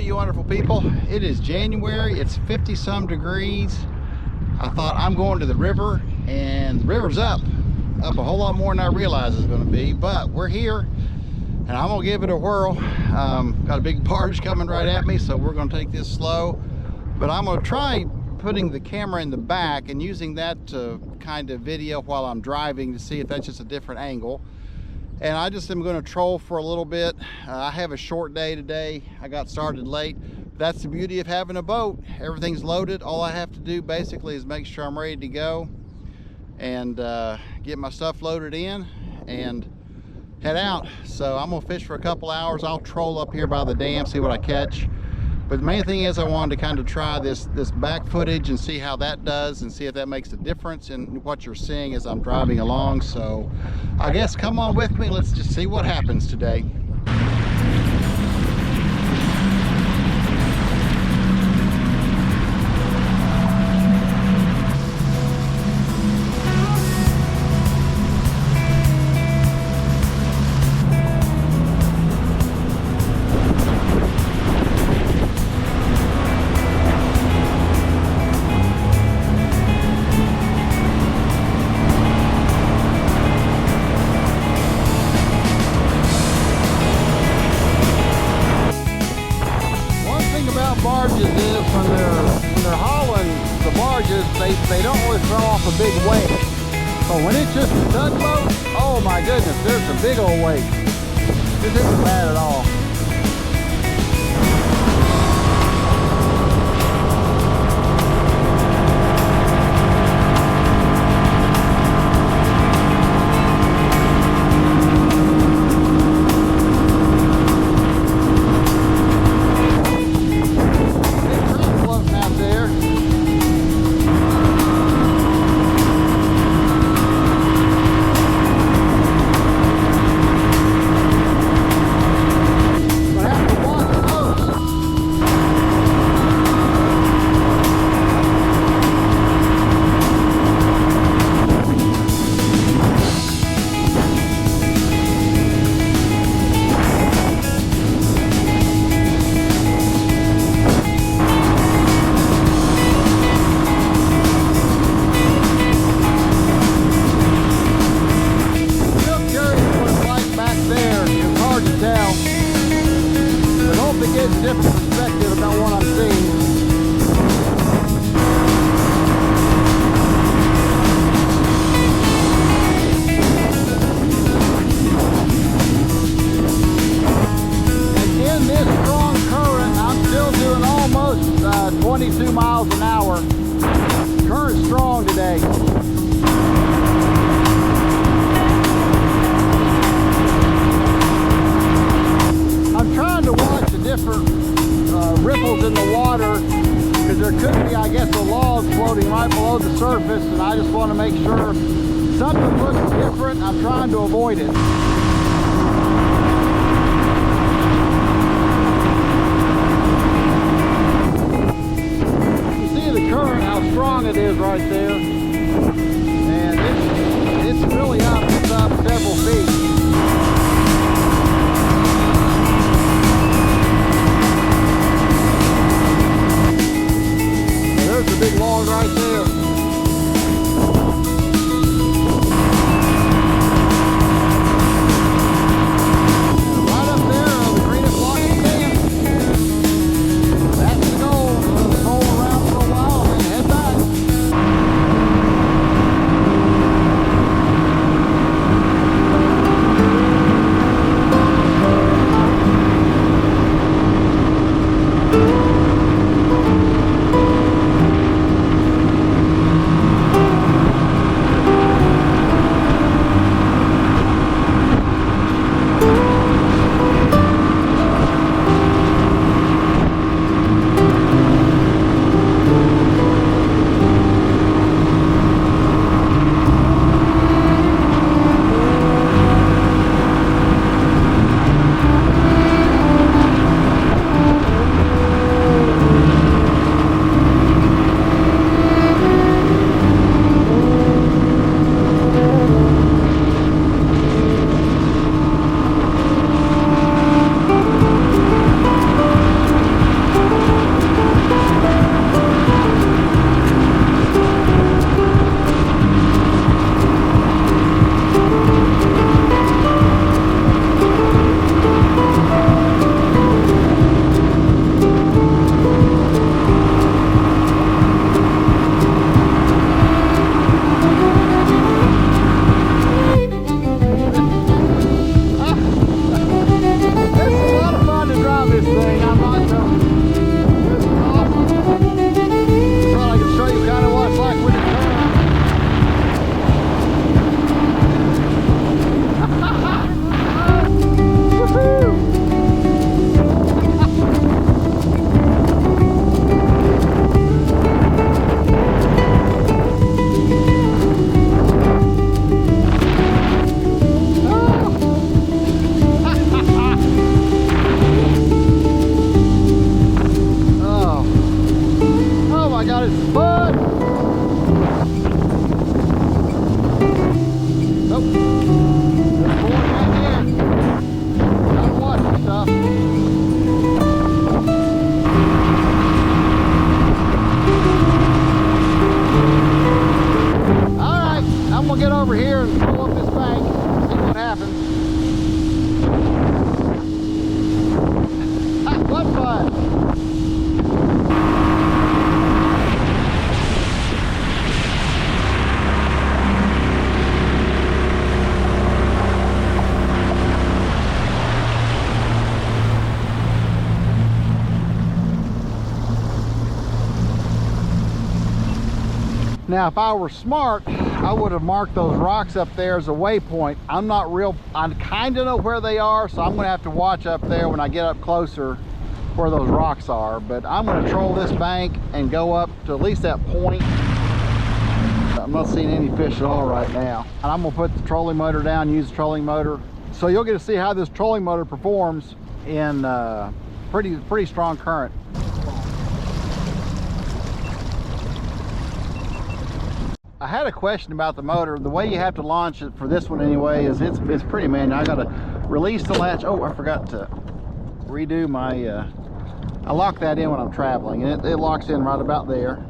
you wonderful people. It is January, it's 50-some degrees. I thought I'm going to the river, and the river's up a whole lot more than I realized it's going to be, but we're here and I'm gonna give it a whirl. Got a big barge coming right at me, so we're gonna take this slow, but I'm gonna try putting the camera in the back and using that to kind of video while I'm driving to see if that's just a different angle. And I just am going to troll for a little bit. I have a short day today. I got started late. That's the beauty of having a boat. Everything's loaded. All I have to do basically is make sure I'm ready to go and get my stuff loaded in and head out. So I'm gonna fish for a couple hours. I'll troll up here by the dam, see what I catch. But the main thing is I wanted to kind of try this back footage and see how that does and see if that makes a difference in what you're seeing as I'm driving along. So I guess come on with me. Let's just see what happens today. Barges is when they're hauling the barges, they don't always throw off a big weight. So when it's just a tugboat, oh my goodness, there's a big old weight. This isn't bad at all. Different perspective about what I'm seeing. And in this strong current, I'm still doing almost 22 miles an hour. Current's strong today. I'm trying to watch the different ripples in the water because there could be, I guess, a log floating right below the surface, and I just want to make sure something looks different. I'm trying to avoid it. You see the current, how strong it is right there, and it's really up. It's up several feet. There's a big log right there. And right up there, the greenest log in the dam. That's the goal. We're going to roll around for a while and then head back. Oh, there's a boy right there. Gotta watch this stuff. All right, I'm gonna get over here and pull up this bank, see what happens. What fun! Now, if I were smart, I would have marked those rocks up there as a waypoint. I kind of know where they are, so I'm gonna have to watch up there when I get up closer where those rocks are. But I'm gonna troll this bank and go up to at least that point. I'm not seeing any fish at all right now. And I'm gonna put the trolling motor down, use the trolling motor. So you'll get to see how this trolling motor performs in pretty strong current. I had a question about the motor. The way you have to launch it for this one anyway is it's pretty manual. I gotta release the latch. Oh, I forgot to redo my, I lock that in when I'm traveling, and it locks in right about there.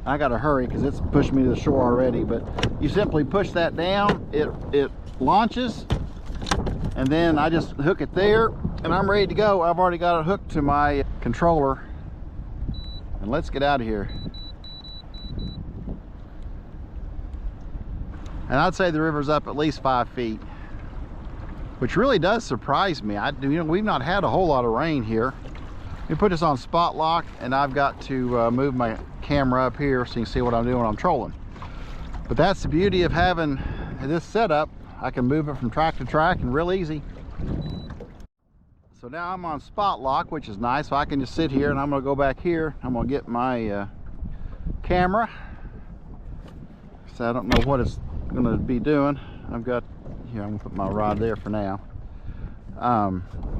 I gotta hurry because it's pushed me to the shore already, but you simply push that down, it launches, and then I just hook it there, and I'm ready to go. I've already got it hooked to my controller, and let's get out of here. And I'd say the river's up at least 5 feet, which really does surprise me. We've not had a whole lot of rain here. We put this on spot lock, and I've got to move my camera up here so you can see what I'm doing when I'm trolling. But that's the beauty of having this setup. I can move it from track to track and real easy. So now I'm on spot lock, which is nice. So I can just sit here, and I'm gonna go back here. I'm gonna get my camera. So I don't know what it's gonna be doing. I've got here, I'm gonna put my rod there for now.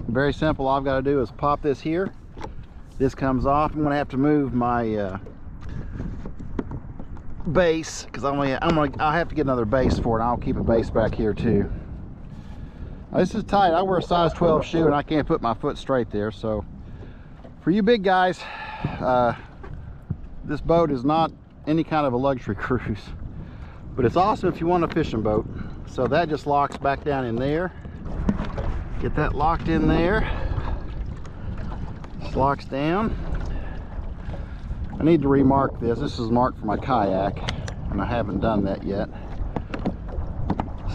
Very simple. All I've got to do is pop this here. This comes off. I'm gonna have to move my base because I'll have to get another base for it. I'll keep a base back here too. Now, this is tight. I wear a size 12 shoe and I can't put my foot straight there. So for you big guys, this boat is not any kind of a luxury cruise. But it's awesome if you want a fishing boat. So that just locks back down in there. Get that locked in there. Just locks down. I need to remark this. This is marked for my kayak, and I haven't done that yet.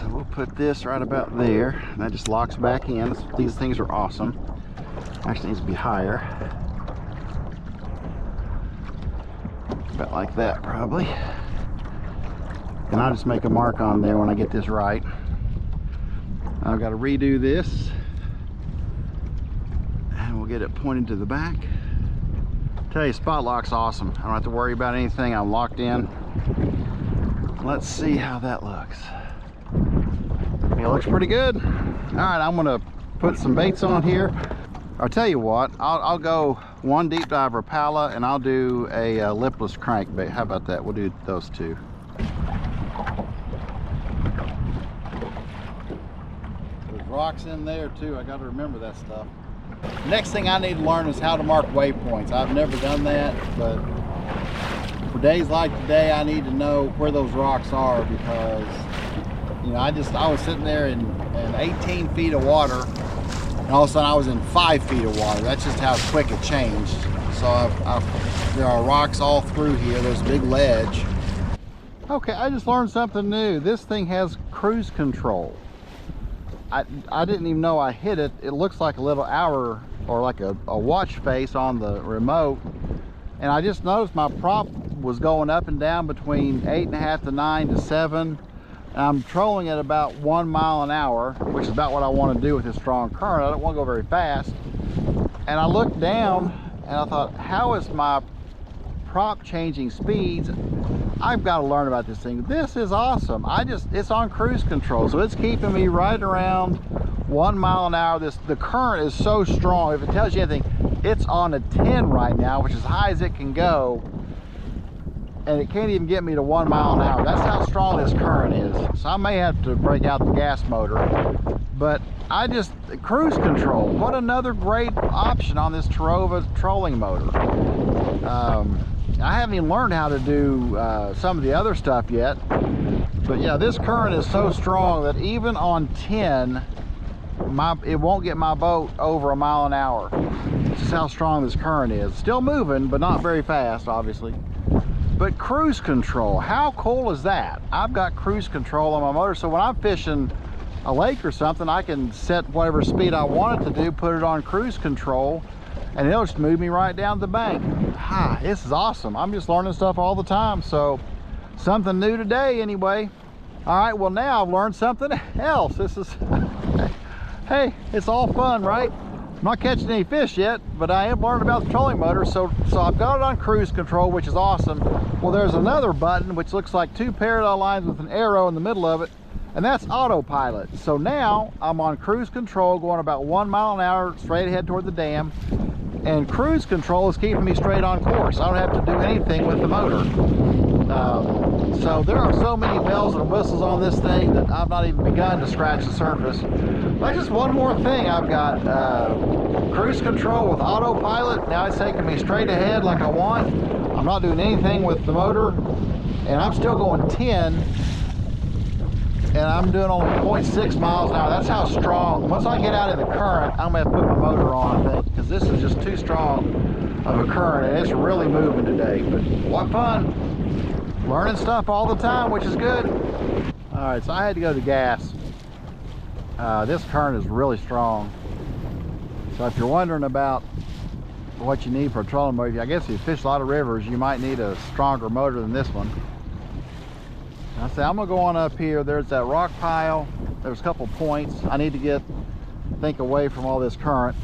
So we'll put this right about there. And that just locks back in. These things are awesome. Actually needs to be higher. About like that probably. And I'll just make a mark on there when I get this right. I've got to redo this, and we'll get it pointed to the back. Tell you, spot lock's awesome. I don't have to worry about anything. I'm locked in. Let's see how that looks. It looks pretty good. All right, I'm gonna put some baits on here. I'll tell you what, I'll go one deep dive Rapala, and I'll do a lipless crankbait. How about that? We'll do those two. Rocks in there too. I got to remember that stuff. Next thing I need to learn is how to mark waypoints. I've never done that, but for days like today, I need to know where those rocks are because, you know, I was sitting there in 18 feet of water, and all of a sudden I was in 5 feet of water. That's just how quick it changed. So there are rocks all through here. There's a big ledge. Okay, I just learned something new. This thing has cruise control. I didn't even know I hit it. It looks like a little hour or like a watch face on the remote. And I just noticed my prop was going up and down between 8.5 to 9 to 7. And I'm trolling at about 1 mile an hour, which is about what I want to do with this strong current. I don't want to go very fast. And I looked down and I thought, how is my prop changing speeds? I've got to learn about this thing. This is awesome. It's on cruise control, so it's keeping me right around 1 mile an hour. The current is so strong. If it tells you anything, it's on a 10 right now, which is as high as it can go. and it can't even get me to 1 mile an hour. That's how strong this current is. So I may have to break out the gas motor. But I just, cruise control, what another great option on this Terrova trolling motor. I haven't even learned how to do some of the other stuff yet. But yeah, this current is so strong that even on 10, it won't get my boat over 1 mile an hour. This is how strong this current is. Still moving, but not very fast, obviously. But cruise control, how cool is that? I've got cruise control on my motor, so when I'm fishing a lake or something, I can set whatever speed I want it to do, put it on cruise control, and it'll just move me right down the bank. This is awesome. I'm just learning stuff all the time, so something new today anyway. All right, well now I've learned something else. This is, hey, it's all fun, right? I'm not catching any fish yet, but I am learning about the trolling motor, so I've got it on cruise control, which is awesome. Well, there's another button which looks like 2 parallel lines with an arrow in the middle of it, and that's autopilot. So now I'm on cruise control going about 1 mile an hour straight ahead toward the dam, and cruise control is keeping me straight on course. I don't have to do anything with the motor. So there are so many bells and whistles on this thing that I've not even begun to scratch the surface. But just one more thing, I've got cruise control with autopilot. Now it's taking me straight ahead like I want. I'm not doing anything with the motor, and I'm still going 10, and I'm doing only 0.6 miles an hour. That's how strong. Once I get out in the current, I'm gonna have to put my motor on, I think, because this is just too strong of a current, and it's really moving today. But what fun. Learning stuff all the time, which is good. All right, so I had to go to gas. This current is really strong. So if you're wondering about what you need for a trolling motor, I guess if you fish a lot of rivers, you might need a stronger motor than this one. I say I'm gonna go on up here. There's that rock pile. There's a couple points. I need to think away from all this current.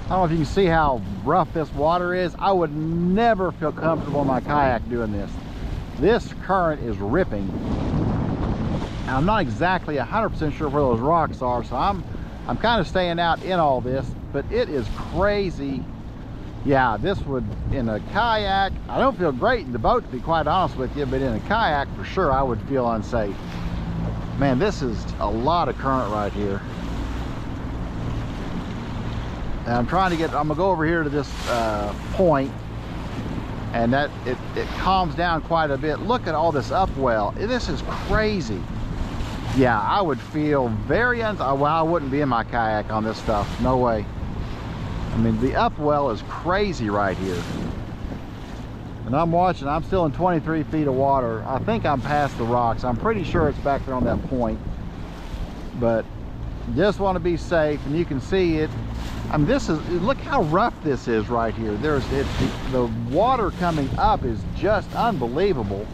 I don't know if you can see how rough this water is. I would never feel comfortable in my kayak doing this. This current is ripping. Now, I'm not exactly 100% sure where those rocks are, so I'm kind of staying out in all this, but it is crazy. Yeah, this would, in a kayak, I don't feel great in the boat, to be quite honest with you, but in a kayak, for sure, I would feel unsafe. Man, this is a lot of current right here. And I'm gonna go over here to this point, and that it calms down quite a bit. Look at all this upwell. This is crazy. Yeah, I would feel very well, I wouldn't be in my kayak on this stuff. No way. I mean, the upwell is crazy right here. And I'm watching, I'm still in 23 feet of water. I think I'm past the rocks. I'm pretty sure it's back there on that point. But just want to be safe, and you can see it. I mean, look how rough this is right here. The water coming up is just unbelievable,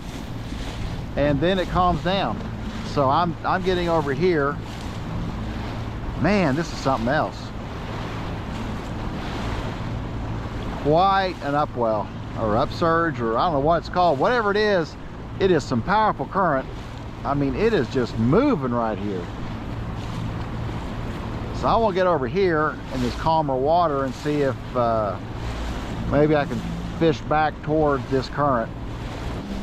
and then it calms down. So I'm getting over here. Man, this is something else. Quite an upwell or upsurge, or I don't know what it's called. Whatever it is some powerful current. I mean, it is just moving right here. So I want to get over here in this calmer water and see if maybe I can fish back toward this current.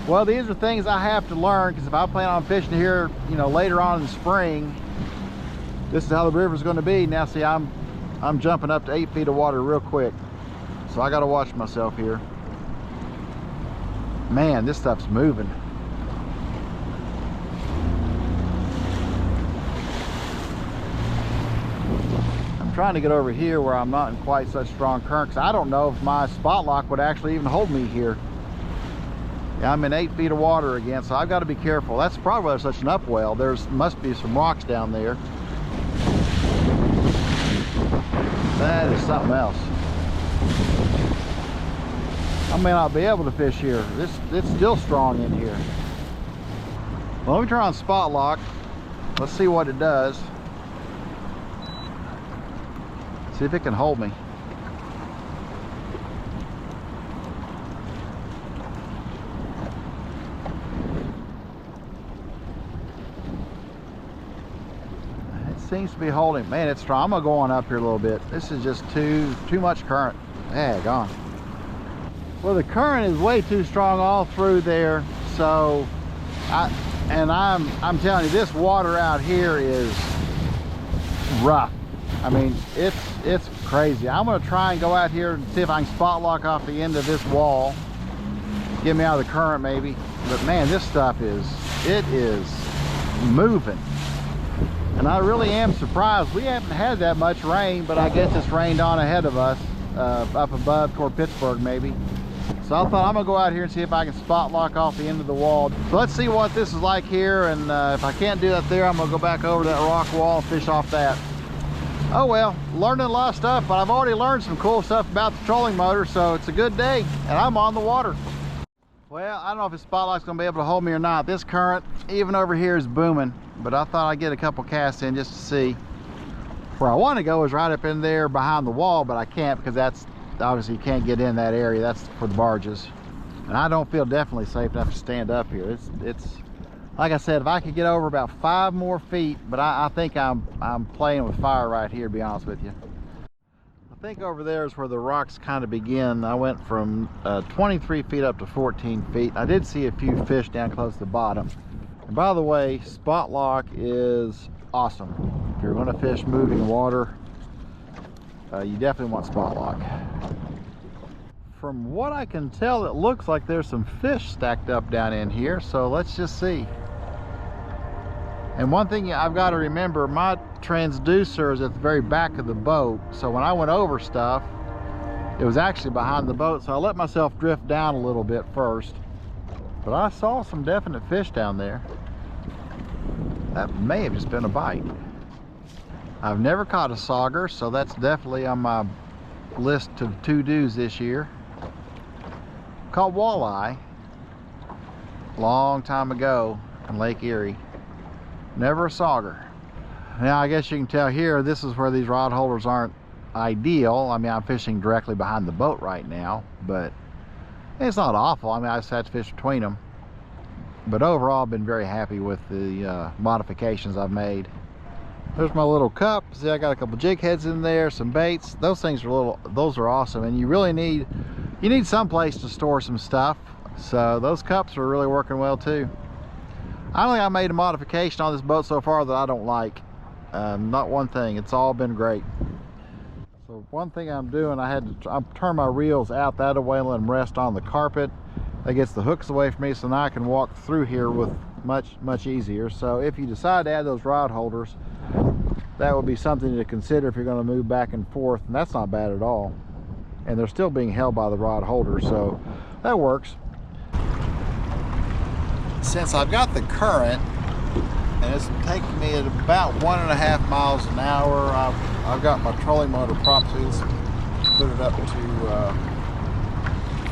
Well, these are things I have to learn, because if I plan on fishing here, you know, later on in the spring, this is how the river's going to be. Now, see, I'm jumping up to 8 feet of water real quick, so I got to watch myself here. Man, this stuff's moving. Trying to get over here where I'm not in quite such strong current, because I don't know if my spot lock would actually even hold me here. Yeah, I'm in 8 feet of water again, so I've got to be careful. That's probably why there's such an upwell. Must be some rocks down there. That is something else. I may not be able to fish here. It's still strong in here. Well, let me try on spot lock. Let's see what it does. See if it can hold me. seems to be holding. Man, it's strong. I'm gonna go on up here a little bit. This is just too much current. Gone. Well, the current is way too strong all through there. So I'm telling you, this water out here is rough. I mean, it's crazy. I'm gonna try and go out here and see if I can spot lock off the end of this wall, get me out of the current maybe. But man, this stuff is moving, and I really am surprised. We haven't had that much rain, but I guess it's rained on ahead of us, up above toward Pittsburgh maybe. So I thought I'm gonna go out here and see if I can spot lock off the end of the wall. So let's see what this is like here, and if I can't do that there, I'm gonna go back over to that rock wall and fish off that. Oh well, learning a lot of stuff, but I've already learned some cool stuff about the trolling motor, so it's a good day, and I'm on the water. Well, I don't know if this spotlight's gonna be able to hold me or not. This current, even over here, is booming, but I thought I'd get a couple casts in just to see. Where I want to go is right up in there behind the wall, but I can't because that's obviously you can't get in that area. That's for the barges, and I don't feel definitely safe enough to stand up here. It's like I said, if I could get over about 5 more feet, but I think I'm playing with fire right here, to be honest with you. I think over there is where the rocks kind of begin. I went from 23 feet up to 14 feet. I did see a few fish down close to the bottom. And by the way, spot lock is awesome. If you're going to fish moving water, you definitely want spot lock. From what I can tell, it looks like there's some fish stacked up down in here, so let's just see. And one thing I've got to remember, my transducer is at the very back of the boat, so when I went over stuff, it was actually behind the boat, so I let myself drift down a little bit first. But I saw some definite fish down there. That may have just been a bite. I've never caught a sauger, so that's definitely on my list of to-dos this year. Caught walleye long time ago in Lake Erie. Never a sauger. Now I guess you can tell here, this is where these rod holders aren't ideal. I mean, I'm fishing directly behind the boat right now, but it's not awful. I mean, I just have to fish between them. But overall, I've been very happy with the modifications I've made. There's my little cup. See, I got a couple jig heads in there, some baits. Those things are those are awesome, and you really need some place to store some stuff. So those cups are really working well too. I don't think I made a modification on this boat so far that I don't like. Not one thing. It's all been great. So one thing I'm doing, I turn my reels out that way and let them rest on the carpet. That gets the hooks away from me, so now I can walk through here with much easier. So if you decide to add those rod holders, that would be something to consider if you're going to move back and forth, and that's not bad at all. And they're still being held by the rod holder, so that works. Since I've got the current, and it's taking me at about 1.5 miles an hour, I've got my trolling motor prop, so let's put it up to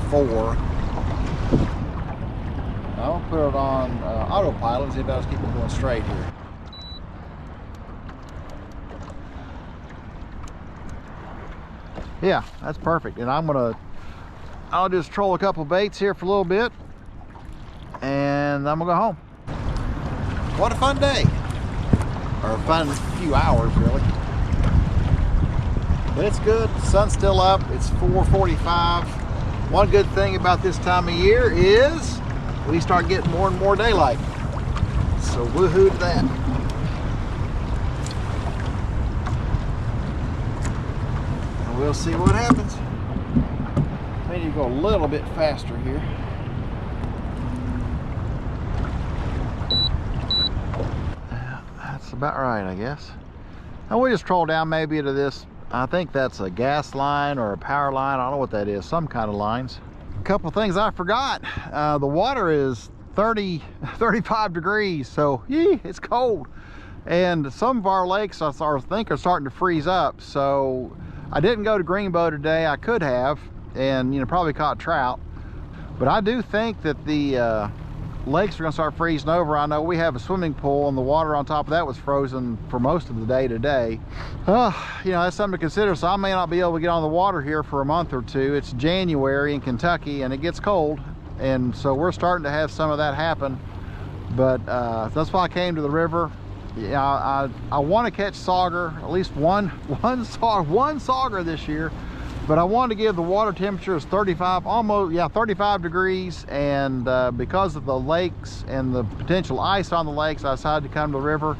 4. I'll put it on autopilot and see if I just keep it going straight here. Yeah, that's perfect. And I'll just troll a couple baits here for a little bit, and I'm gonna go home. What a fun day, or a fun few hours really. But it's good. The sun's still up. It's 4:45. One good thing about this time of year is we start getting more and more daylight. So woohoo to that. And we'll see what happens. Maybe you go a little bit faster here. That's about right, I guess. And we just troll down maybe to this. I think that's a gas line or a power line. I don't know what that is. Some kind of lines. A couple things I forgot. The water is 35 degrees, so it's cold. And some of our lakes I think are starting to freeze up. So I didn't go to Greenbow today. I could have, and probably caught trout. But I do think that the lakes are going to start freezing over. I know we have a swimming pool, and the water on top of that was frozen for most of the day today. That's something to consider. So I may not be able to get on the water here for a month or two. It's January in Kentucky, and it gets cold, and so we're starting to have some of that happen. But that's why I came to the river. Yeah, I want to catch sauger, at least one sauger this year, but I wanted to give the water temperature is 35 degrees, and because of the lakes and the potential ice on the lakes, I decided to come to the river.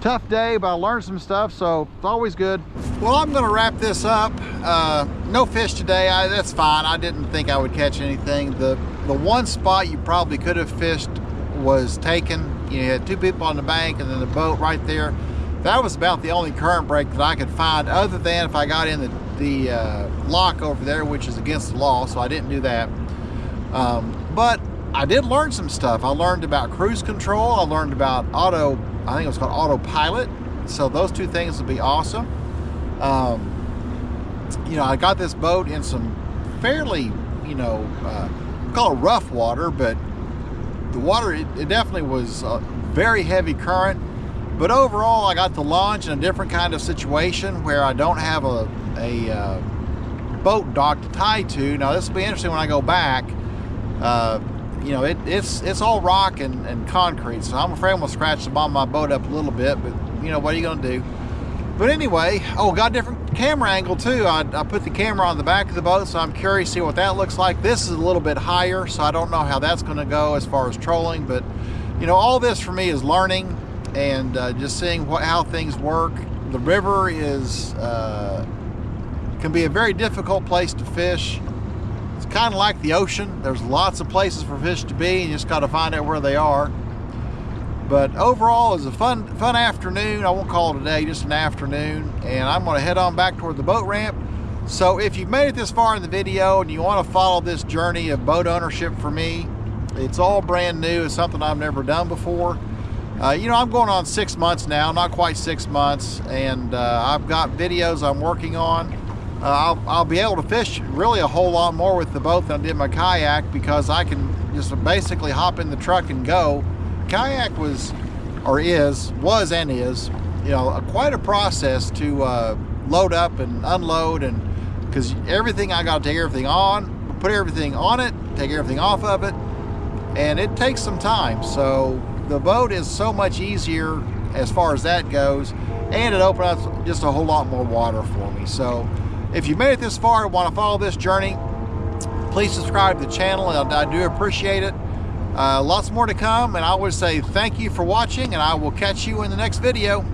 Tough day, but I learned some stuff, so it's always good. Well, I'm gonna wrap this up. No fish today. That's fine. I didn't think I would catch anything. The one spot you probably could have fished was taken. You had two people on the bank and then the boat right there. That was about the only current break that I could find, other than if I got in the lock over there, which is against the law, so I didn't do that. But I did learn some stuff. I learned about cruise control. I learned about I think it was called autopilot. So those two things would be awesome. You know, I got this boat in some fairly, call it rough water, but the water, it definitely was a very heavy current. But overall, I got to launch in a different kind of situation where I don't have a boat dock to tie to. Now this will be interesting when I go back. You know, it's all rock and concrete, so I'm afraid I'm gonna scratch the bottom of my boat up a little bit, but you know, what are you gonna do? But anyway, got a different camera angle too. I put the camera on the back of the boat, so I'm curious to see what that looks like. This is a little bit higher, so I don't know how that's gonna go as far as trolling, but you know, all this for me is learning and just seeing how things work. The river can be a very difficult place to fish. It's kind of like the ocean. There's lots of places for fish to be, and you just got to find out where they are. But overall, it was a fun afternoon. I won't call it a day, just an afternoon. And I'm going to head on back toward the boat ramp. So if you've made it this far in the video and you want to follow this journey of boat ownership for me, it's all brand new. It's something I've never done before. You know, I'm going on 6 months now, not quite 6 months, and I've got videos I'm working on. I'll be able to fish really a whole lot more with the boat than I did my kayak, because I can just basically hop in the truck and go. Kayak was and is, you know, quite a process to load up and unload, and because everything, I got to take everything on, put everything on it, take everything off of it, and it takes some time. So the boat is so much easier as far as that goes, and it opens up just a whole lot more water for me. So if you made it this far and want to follow this journey, please subscribe to the channel, and I do appreciate it. Lots more to come, and I would say thank you for watching, and I will catch you in the next video.